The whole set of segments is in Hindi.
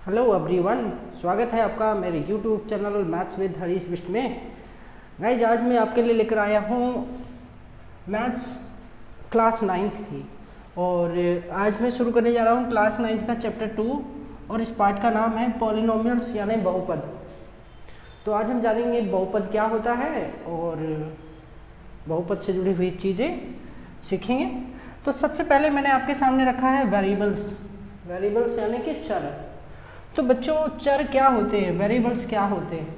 हेलो एवरीवन, स्वागत है आपका मेरे YouTube channel maths with Harish Bisht में। गाइज, आज मैं आपके लिए लेकर आया हूँ मैथ्स क्लास 9th की, और आज मैं शुरू करने जा रहा हूँ क्लास 9th का चैप्टर 2, और इस पार्ट का नाम है पॉलिनोमियल्स यानी बहुपद। तो आज हम जानेंगे बहुपद क्या होता है और बहुपद से जुड़ी हुई चीज़ें सीखेंगे। तो सबसे पहले मैंने आपके सामने रखा है वेरिएबल्स यानी कि चर। तो बच्चों, चर क्या होते हैं, वेरिएबल्स क्या होते हैं,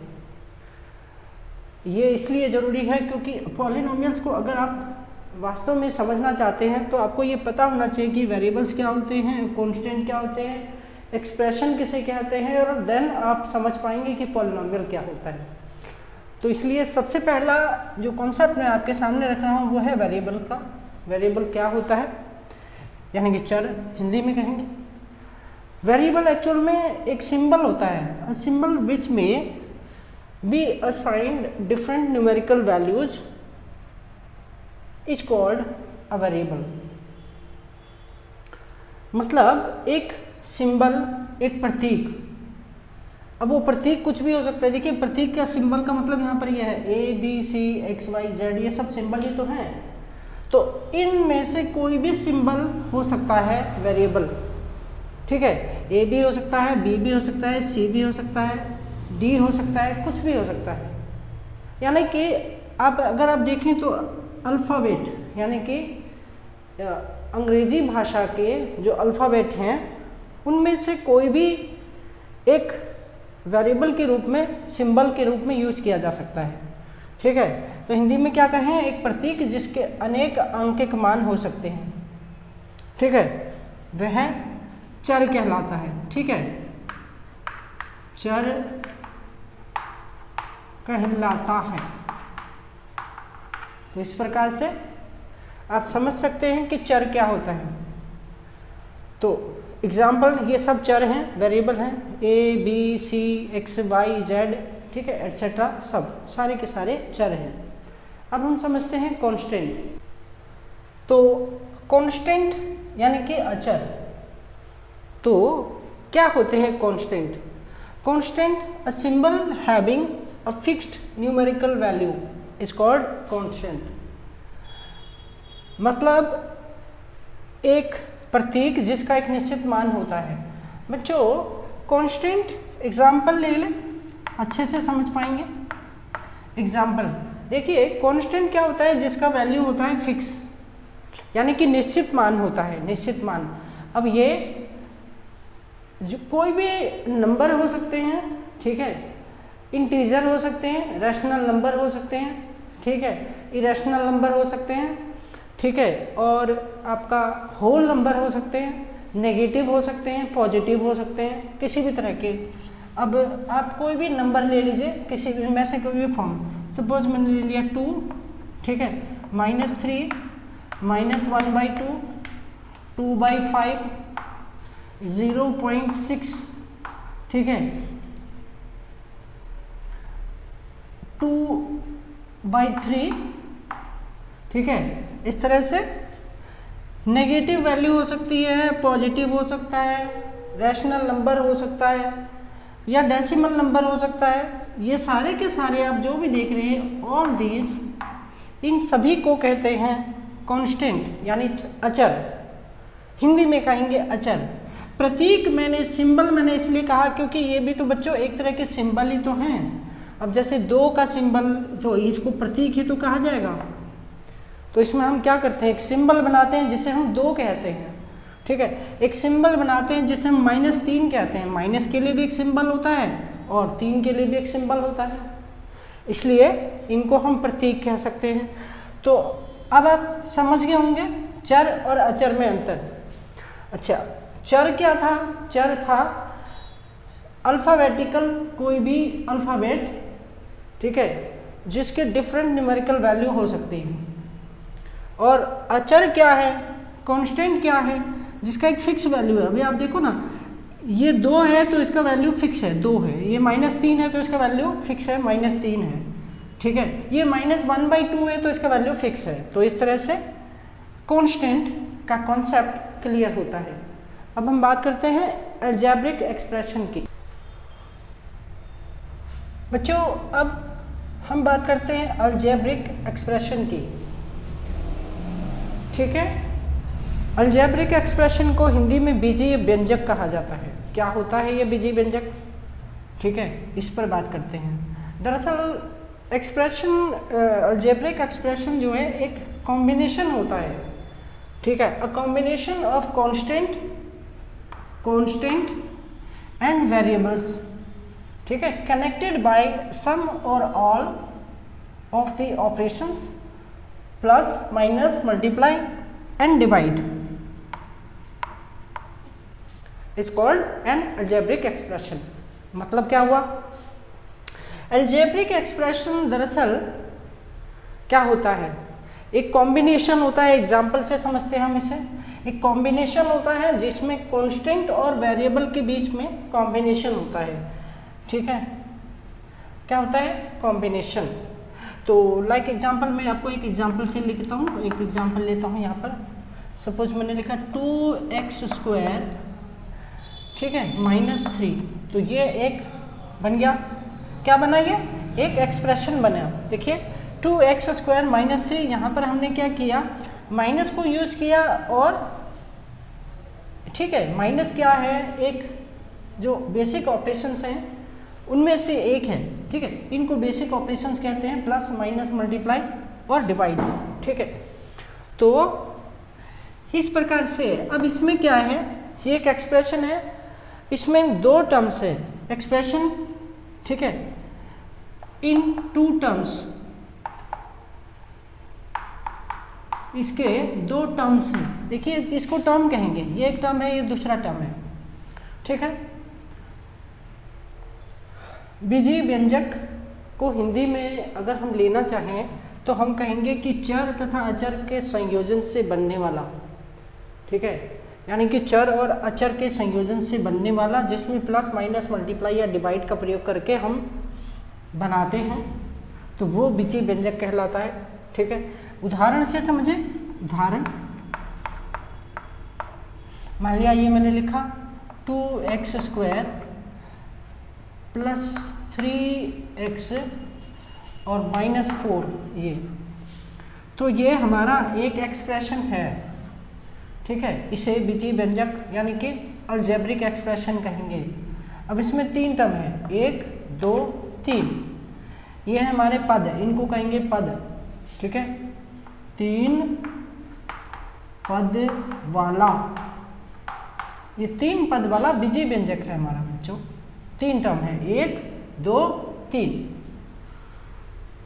ये इसलिए ज़रूरी है क्योंकि पॉलिनोमियल्स को अगर आप वास्तव में समझना चाहते हैं तो आपको ये पता होना चाहिए कि वेरिएबल्स क्या होते हैं, कांस्टेंट क्या होते हैं, एक्सप्रेशन किसे कहते हैं, और देन आप समझ पाएंगे कि पॉलिनोमियल क्या होता है। तो इसलिए सबसे पहला जो कॉन्सेप्ट मैं आपके सामने रख रहा हूँ वो है वेरिएबल का। वेरिएबल क्या होता है, यानी कि चर हिंदी में कहेंगे। वेरिएबल एक्चुअल में एक सिंबल होता है, सिंबल विच में be assigned different numerical values is called a variable. मतलब एक सिंबल, एक प्रतीक। अब वो प्रतीक कुछ भी हो सकता है। देखिए, प्रतीक का सिंबल का मतलब यहाँ पर ये है ABCX Y Z, ये सब सिंबल ही तो हैं। तो इनमें से कोई भी सिंबल हो सकता है वेरिएबल, ठीक है। A भी हो सकता है, B भी हो सकता है, C भी हो सकता है, D हो सकता है, कुछ भी हो सकता है। यानी कि आप अगर आप देखें तो अल्फ़ाबेट यानी कि अंग्रेजी भाषा के जो अल्फ़ाबेट हैं उनमें से कोई भी एक वेरिएबल के रूप में, सिंबल के रूप में यूज किया जा सकता है, ठीक है। तो हिंदी में क्या कहें, एक प्रतीक जिसके अनेक अंकिक मान हो सकते हैं, ठीक है, वह चर कहलाता है, ठीक है, चर कहलाता है। तो इस प्रकार से आप समझ सकते हैं कि चर क्या होता है। तो एग्जाम्पल, ये सब चर हैं, वेरिएबल हैं, ABCXYZ, ठीक है, एटसेट्रा, सब सारे के सारे चर हैं। अब हम समझते हैं कांस्टेंट। तो कांस्टेंट यानी कि अचर। तो क्या होते हैं constant? Constant, a symbol having a fixed numerical value is called constant. मतलब एक प्रतीक जिसका एक निश्चित मान होता है। बच्चों, कांस्टेंट एग्जाम्पल ले लें, अच्छे से समझ पाएंगे। एग्जाम्पल देखिए, कांस्टेंट क्या होता है, जिसका वैल्यू होता है फिक्स, यानी कि निश्चित मान होता है, निश्चित मान। अब ये जो कोई भी नंबर हो सकते हैं, ठीक है, इंटीजर हो सकते हैं, रैशनल नंबर हो सकते हैं, ठीक है, इरेशनल नंबर हो सकते हैं, ठीक है, और आपका होल नंबर हो सकते हैं, नेगेटिव हो सकते हैं, पॉजिटिव हो सकते हैं, किसी भी तरह के। अब आप कोई भी नंबर ले लीजिए, किसी में से कोई भी फॉर्म। सपोज मैंने ले लिया 2, ठीक है, -3, -1/2, 2/5, 0.6, ठीक है, 2/3, ठीक है। इस तरह से नेगेटिव वैल्यू हो सकती है, पॉजिटिव हो सकता है, रैशनल नंबर हो सकता है, या डेसिमल नंबर हो सकता है। ये सारे के सारे आप जो भी देख रहे हैं, ऑल दीज, इन सभी को कहते हैं कांस्टेंट यानी अचर। हिंदी में कहेंगे अचर। प्रतीक मैंने, सिंबल मैंने इसलिए कहा क्योंकि ये भी तो बच्चों एक तरह के सिंबल ही तो हैं। अब जैसे 2 का सिंबल, तो इसको प्रतीक ही तो कहा जाएगा। तो इसमें हम क्या करते हैं, एक सिंबल बनाते हैं जिसे हम 2 कहते हैं, ठीक है, एक सिंबल बनाते हैं जिसे हम -3 कहते हैं। माइनस के लिए भी एक सिंबल होता है और 3 के लिए भी एक सिंबल होता है, इसलिए इनको हम प्रतीक कह सकते हैं। तो अब आप समझ गए होंगे चर और अचर में अंतर। अच्छा, चर क्या था? चर था अल्फ़ाबेटिकल, कोई भी अल्फ़ाबेट, ठीक है, जिसके डिफरेंट न्यूमेरिकल वैल्यू हो सकती है। और अचर क्या है, कांस्टेंट क्या है, जिसका एक फिक्स वैल्यू है। अभी आप देखो ना, ये 2 है तो इसका वैल्यू फिक्स है, 2 है। ये -3 है तो इसका वैल्यू फिक्स है, -3 है, ठीक है। ये -1/2 है तो इसका वैल्यू फिक्स है। तो इस तरह से कांस्टेंट का कॉन्सेप्ट क्लियर होता है। अब हम बात करते हैं अलजेब्रिक एक्सप्रेशन की। बच्चों अब हम बात करते हैं अलजेब्रिक एक्सप्रेशन की। ठीक है, अलजेब्रिक एक्सप्रेशन को हिंदी में बीजीय व्यंजक कहा जाता है। क्या होता है ये बीजीय व्यंजक? ठीक है, इस पर बात करते हैं। दरअसल एक्सप्रेशन, अलजेब्रिक एक्सप्रेशन जो है एक कॉम्बिनेशन होता है। ठीक है, a combination of constant and variables, ठीक है, कनेक्टेड बाय सम और all of the operations plus minus multiply and divide is called an algebraic expression. मतलब क्या हुआ? अलजेब्रिक एक्सप्रेशन दरअसल क्या होता है, एक कॉम्बिनेशन होता है। एग्जाम्पल से समझते हैं हम इसे। एक कॉम्बिनेशन होता है जिसमें कांस्टेंट और वेरिएबल के बीच में कॉम्बिनेशन होता है। ठीक है, क्या होता है? कॉम्बिनेशन। तो लाइक एग्जाम्पल, मैं आपको एक एग्जाम्पल से लिखता हूँ, एक एग्जाम्पल लेता हूँ यहाँ पर। सपोज मैंने लिखा 2x², ठीक है, -3। तो ये एक बन गया, क्या बना? ये एक एक्सप्रेशन बना। देखिए 2x² -3, यहाँ पर हमने क्या किया? माइनस को यूज किया और ठीक है, माइनस क्या है? एक जो बेसिक ऑपरेशंस हैं उनमें से एक है। ठीक है, इनको बेसिक ऑपरेशंस कहते हैं, प्लस माइनस मल्टीप्लाई और डिवाइड। ठीक है, तो इस प्रकार से अब इसमें क्या है? ये एक एक्सप्रेशन है, इसमें दो टर्म्स है एक्सप्रेशन। ठीक है, इन टू टर्म्स, इसके दो टर्म्स हैं। देखिए इसको टर्म कहेंगे, ये एक टर्म है, ये दूसरा टर्म है। ठीक है, बीजीय व्यंजक को हिंदी में अगर हम लेना चाहें तो हम कहेंगे कि चर तथा अचर के संयोजन से बनने वाला। ठीक है, यानी कि चर और अचर के संयोजन से बनने वाला, जिसमें प्लस माइनस मल्टीप्लाई या डिवाइड का प्रयोग करके हम बनाते हैं, तो वो बीजीय व्यंजक कहलाता है। ठीक है, उदाहरण से समझे। उदाहरण, मान लिया ये मैंने लिखा 2x² + 3x और -4, ये तो ये हमारा एक एक्सप्रेशन है। ठीक है, इसे बीजीय व्यंजक यानी कि अलजेब्रिक एक्सप्रेशन कहेंगे। अब इसमें तीन टर्म है, 1 2 3। ये है हमारे पद, इनको कहेंगे पद। ठीक है, 3 पद वाला, ये 3 पद वाला बीजीय व्यंजक है हमारा बच्चों। 3 टर्म है, 1 2 3।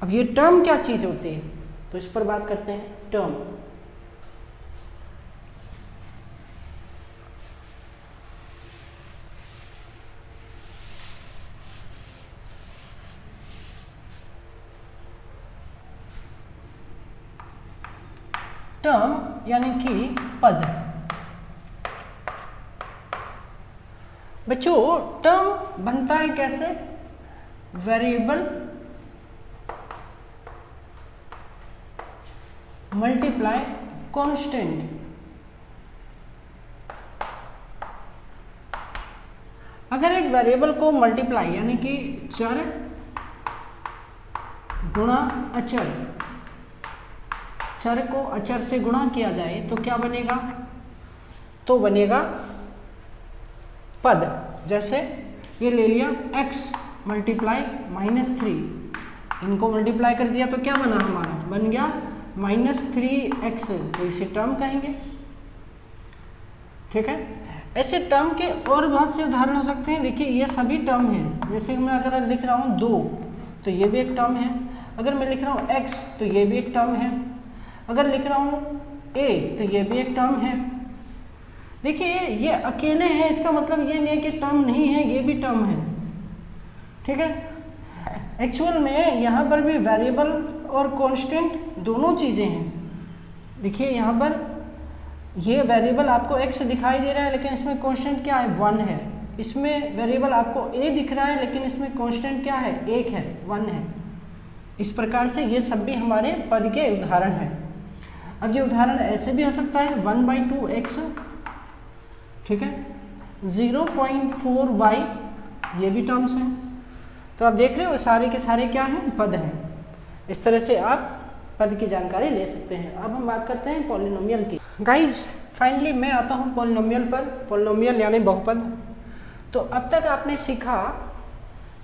अब ये टर्म क्या चीज होती है, तो इस पर बात करते हैं। टर्म, टर्म यानी कि पद। बच्चों टर्म बनता है कैसे? Variable multiply constant. अगर एक वेरिएबल को मल्टीप्लाई यानी कि चर गुणा अचर, चर को अचर से गुणा किया जाए तो क्या बनेगा? तो बनेगा पद। जैसे ये ले लिया x मल्टीप्लाई -3, इनको मल्टीप्लाई कर दिया तो क्या बना? हमारा बन गया -3x, तो इसे टर्म कहेंगे। ठीक है, ऐसे टर्म के और बहुत से उदाहरण हो सकते हैं। देखिए ये सभी टर्म हैं। जैसे मैं अगर लिख रहा हूँ 2, तो ये भी एक टर्म है। अगर मैं लिख रहा हूँ x, तो ये भी एक टर्म है। अगर लिख रहा हूँ a, तो ये भी एक टर्म है। देखिए ये अकेले हैं, इसका मतलब ये नहीं है कि टर्म नहीं है, ये भी टर्म है। ठीक है, एक्चुअल में यहाँ पर भी वेरिएबल और कांस्टेंट दोनों चीज़ें हैं। देखिए यहाँ पर ये वेरिएबल आपको x दिखाई दे रहा है, लेकिन इसमें कांस्टेंट क्या है? 1 है। इसमें वेरिएबल आपको a दिख रहा है, लेकिन इसमें कांस्टेंट क्या है? 1 है, 1 है। इस प्रकार से ये सब भी हमारे पद के उदाहरण हैं। अब ये उदाहरण ऐसे भी हो सकता है 1/2x। ठीक है, 0.4y, ये भी टर्म्स हैं। तो आप देख रहे हो सारे के सारे क्या हैं, पद हैं। इस तरह से आप पद की जानकारी ले सकते हैं। अब हम बात करते हैं पॉलिनोमियल की। गाइज फाइनली मैं आता हूँ पॉलिनोमियल पर। पॉलिनोमियल यानी बहुपद। तो अब तक आपने सीखा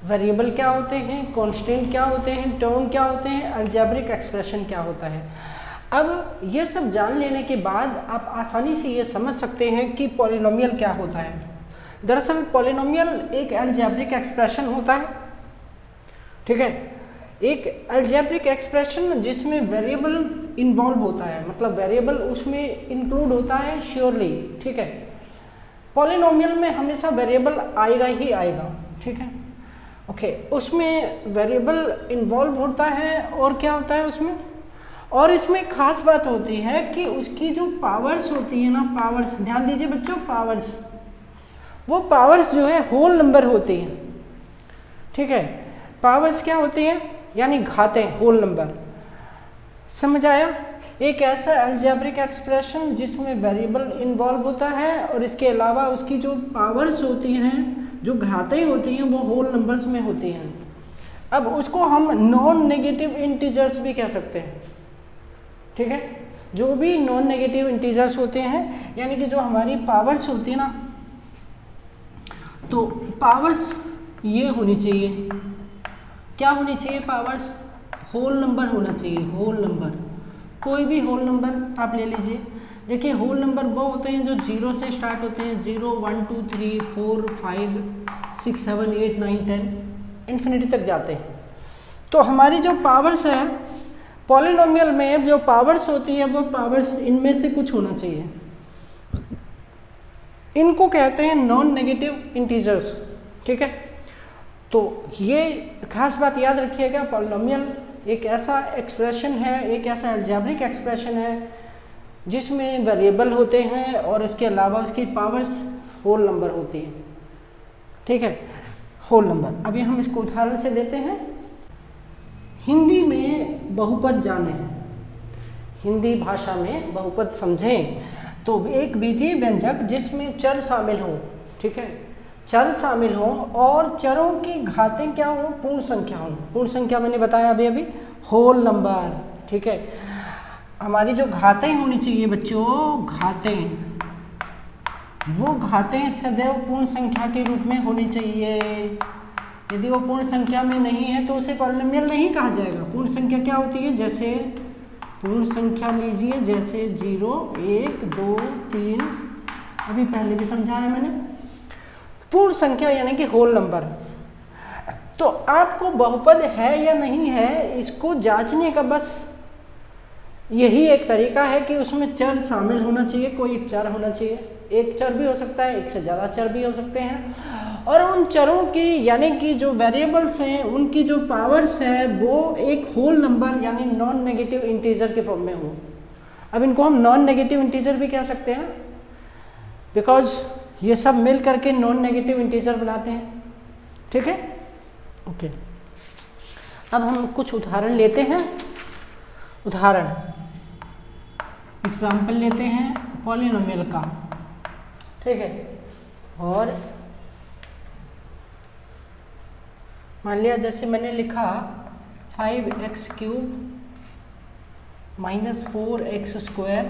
वेरिएबल क्या होते हैं, कांस्टेंट क्या होते हैं, टर्म क्या होते हैं, अलजेब्रिक एक्सप्रेशन क्या होता है। अब ये सब जान लेने के बाद आप आसानी से ये समझ सकते हैं कि पॉलिनोमियल क्या होता है। दरअसल पॉलिनोमियल एक अलजेब्रिक एक्सप्रेशन होता है, ठीक है, एक अलजेब्रिक एक्सप्रेशन जिसमें वेरिएबल इन्वॉल्व होता है, मतलब वेरिएबल उसमें इंक्लूड होता है श्योरली, ठीक है। पॉलिनोमियल में हमेशा वेरिएबल आएगा ही आएगा, ठीक है, ओके। उसमें वेरिएबल इन्वॉल्व होता है और क्या होता है उसमें, और इसमें खास बात होती है कि उसकी जो पावर्स होती है ना, पावर्स, ध्यान दीजिए बच्चों, पावर्स, वो पावर्स जो है होल नंबर होती हैं, ठीक है। पावर्स क्या होती हैं, यानी घातें, होल नंबर। समझ आया? एक ऐसा अलजेब्रिक एक्सप्रेशन जिसमें वेरिएबल इन्वॉल्व होता है और इसके अलावा उसकी जो पावर्स होती हैं, जो घातें होती हैं, वो होल नंबर्स में होती हैं। अब उसको हम नॉन नेगेटिव इंटीजर्स भी कह सकते हैं, ठीक है। जो भी नॉन नेगेटिव इंटीजर्स होते हैं, यानी कि जो हमारी पावर्स होती है ना, तो पावर्स ये होनी चाहिए, क्या होनी चाहिए, पावर्स होल नंबर होना चाहिए, होल नंबर, कोई भी होल नंबर आप ले लीजिए। देखिए होल नंबर वो होते हैं जो 0 से स्टार्ट होते हैं, 0 1 2 3 4 5 6 7 8 9 10 इन्फिनिटी तक जाते हैं। तो हमारी जो पावर्स है पॉलिनोमियल में, जो पावर्स होती है वो पावर्स इनमें से कुछ होना चाहिए। इनको कहते हैं नॉन नेगेटिव इंटीजर्स, ठीक है। तो ये खास बात याद रखिएगा, पॉलिनोमियल एक ऐसा एक्सप्रेशन है, एक ऐसा अलजेब्रिक एक्सप्रेशन है जिसमें वेरिएबल होते हैं और इसके अलावा उसकी पावर्स होल नंबर होती है, ठीक है, होल नंबर। अभी हम इसको उदाहरण से देते हैं। हिंदी में बहुपद जाने, हिंदी भाषा में बहुपद समझें तो एक बीजीय व्यंजक जिसमें चर शामिल हो, ठीक है, चर शामिल हो और चरों की घातें क्या हो, पूर्ण संख्या हो। पूर्ण संख्या मैंने बताया अभी अभी, होल नंबर, ठीक है। हमारी जो घातें होनी चाहिए बच्चों, घातें, वो घातें सदैव पूर्ण संख्या के रूप में होनी चाहिए। यदि वो पूर्ण संख्या में नहीं है तो उसे पॉलिनोमियल नहीं कहा जाएगा। पूर्ण संख्या क्या होती है, जैसे पूर्ण संख्या लीजिए, जैसे 0 1 2 3, अभी पहले भी समझाया मैंने। पूर्ण संख्या यानी कि होल नंबर। तो आपको बहुपद है या नहीं है, इसको जांचने का बस यही एक तरीका है कि उसमें चर शामिल होना चाहिए, कोई एक चर होना चाहिए। एक चर भी हो सकता है, एक से ज़्यादा चर भी हो सकते हैं, और उन चरों की यानी कि जो वेरिएबल्स हैं उनकी जो पावर्स है वो एक होल नंबर यानी नॉन नेगेटिव इंटीजर के फॉर्म में हो। अब इनको हम नॉन नेगेटिव इंटीजर भी कह सकते हैं, बिकॉज ये सब मिल करके नॉन नेगेटिव इंटीजर बनाते हैं, ठीक है, ओके। अब हम कुछ उदाहरण लेते हैं। उदाहरण, एग्जाम्पल लेते हैं पॉलिनोमियल का, ठीक है। और मान लिया जैसे मैंने लिखा 5x³ - 4x²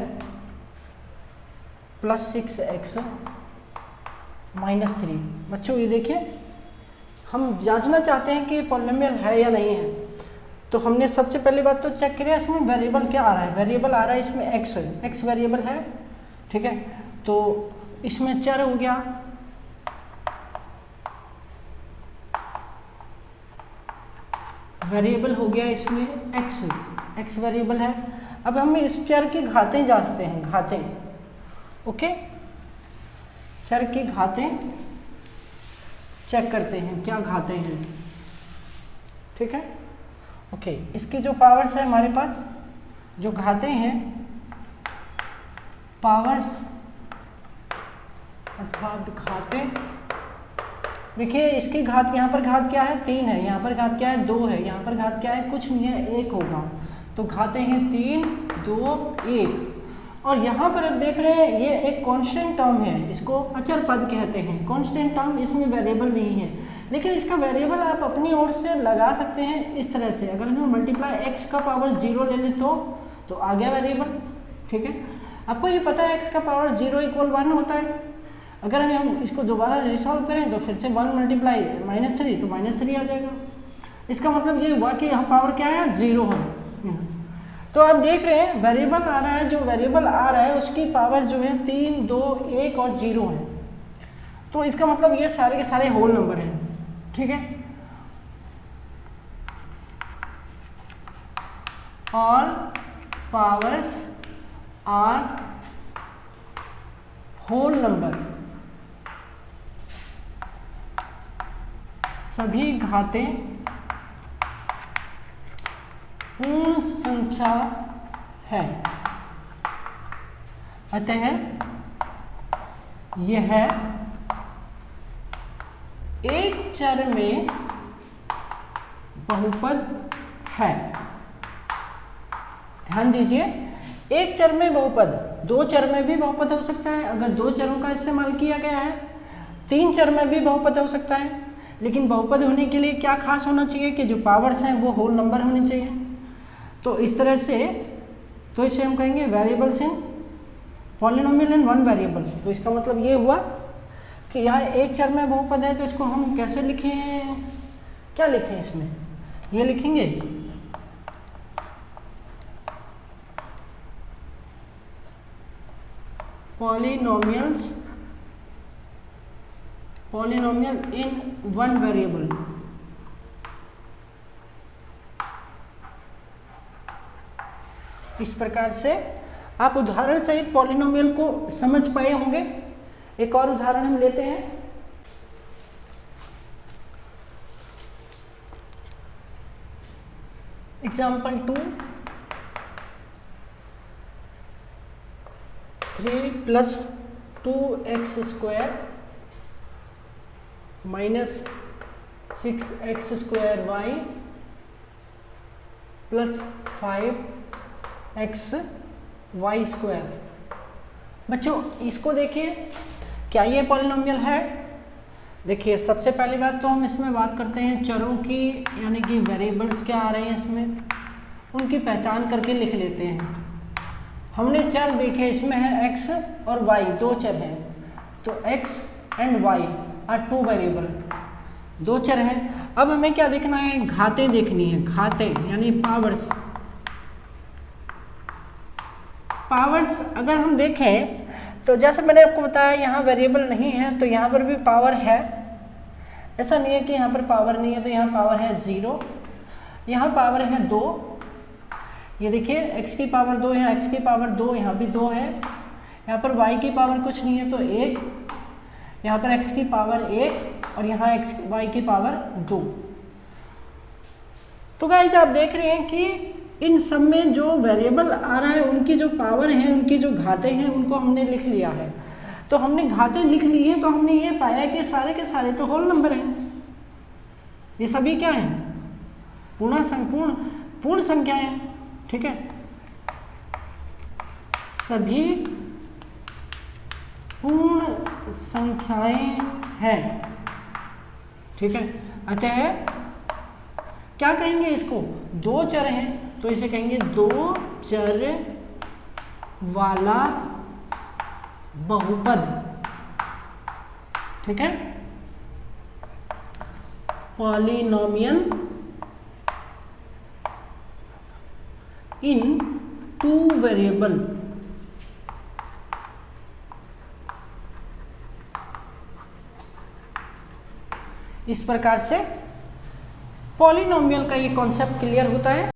+ 6x - 3। बच्चों ये देखिए, हम जांचना चाहते हैं कि पॉलिनोमियल है या नहीं है। तो हमने सबसे पहली बात तो चेक किया इसमें वेरिएबल क्या आ रहा है। वेरिएबल आ रहा है इसमें x वेरिएबल है, ठीक है। तो इसमें चर हो गया, वेरिएबल हो गया इसमें x वेरिएबल है। अब हम इस चर की घातें जांचते हैं, घातें, ओके, चर की घातें चेक करते हैं, क्या घातें हैं, ठीक है, ओके। इसकी जो पावर्स है हमारे पास, जो घातें हैं, पावर्स अर्थात घातें, देखिए इसकी घात, यहाँ पर घात क्या है 3 है, यहाँ पर घात क्या है 2 है, यहाँ पर घात क्या है कुछ नहीं है 1 होगा। तो घातें हैं 3 2 1। और यहाँ पर आप देख रहे हैं ये एक कांस्टेंट टर्म है, इसको अचर पद कहते हैं। कांस्टेंट टर्म, इसमें वेरिएबल नहीं है, लेकिन इसका वेरिएबल आप अपनी ओर से लगा सकते हैं इस तरह से। अगर हम मल्टीप्लाई x का पावर 0 ले लें तो आ गया वेरिएबल, ठीक है। आपको ये पता है x का पावर 0 = 1 होता है। अगर हम इसको दोबारा रिसॉल्व करें तो फिर से 1 मल्टीप्लाई -3 तो -3 आ जाएगा। इसका मतलब ये हुआ कि यहाँ पावर क्या है, 0 है। तो आप देख रहे हैं वेरिएबल आ रहा है, जो वेरिएबल आ रहा है उसकी पावर जो है 3, 2, 1 और 0 है। तो इसका मतलब ये सारे के सारे होल नंबर हैं, ठीक है। All powers are whole number, सभी घातें पूर्ण संख्या है। अतः यह एक चर में बहुपद है। ध्यान दीजिए, एक चर में बहुपद, दो चर में भी बहुपद हो सकता है अगर दो चरों का इस्तेमाल किया गया है, तीन चर में भी बहुपद हो सकता है। लेकिन बहुपद होने के लिए क्या खास होना चाहिए कि जो पावर्स हैं वो होल नंबर होने चाहिए। तो इस तरह से, तो इसे हम कहेंगे variables in polynomial in one variable. तो इसका मतलब ये हुआ कि यहाँ एक चर में बहुपद है, तो इसको हम कैसे लिखें, क्या लिखें इसमें, ये लिखेंगे पॉलिनोमियल इन वन वेरिएबल। इस प्रकार से आप उदाहरण सहित पॉलिनोमियल को समझ पाए होंगे। एक और उदाहरण हम लेते हैं। Example 2, 3 + 2x² - 6x² y + 5xy²। बच्चों इसको देखिए, क्या ये पॉलिनोमियल है? देखिए सबसे पहली बात तो हम इसमें बात करते हैं चरों की, यानी कि वेरिएबल्स क्या आ रहे हैं इसमें, उनकी पहचान करके लिख लेते हैं। हमने चर देखे, इसमें है x और y, दो चर हैं। तो x and y are two variable, दो चर हैं। अब हमें क्या देखना है, घातें देखनी है, घातें यानी पावर्स। पावर्स अगर हम देखें तो जैसे मैंने आपको बताया यहाँ वेरिएबल नहीं है, तो यहाँ पर भी पावर है। ऐसा नहीं है कि यहाँ पर पावर नहीं है, तो यहाँ पावर है 0, यहाँ पावर है 2। ये देखिए x की पावर 2, यहाँ x की पावर 2, यहाँ भी 2 है। यहाँ पर y की पावर कुछ नहीं है तो 1, यहाँ पर x की पावर 1 और यहाँ y की पावर 2। तो गाइस आप देख रहे हैं कि इन सब में जो वेरिएबल आ रहा है उनकी जो पावर है, उनकी जो घातें हैं, उनको हमने लिख लिया है। तो हमने घातें लिख ली हैं, तो हमने ये पाया कि सारे के सारे तो होल नंबर हैं। ये सभी क्या हैं, पूर्ण संख्याएं, ठीक है। सभी पूर्ण संख्याएं हैं, ठीक है। अतः क्या कहेंगे इसको, दो चर हैं तो इसे कहेंगे दो चर वाला बहुपद, ठीक है। पॉलिनोमियल इन टू वेरिएबल। इस प्रकार से पॉलिनोमियल का ये कॉन्सेप्ट क्लियर होता है।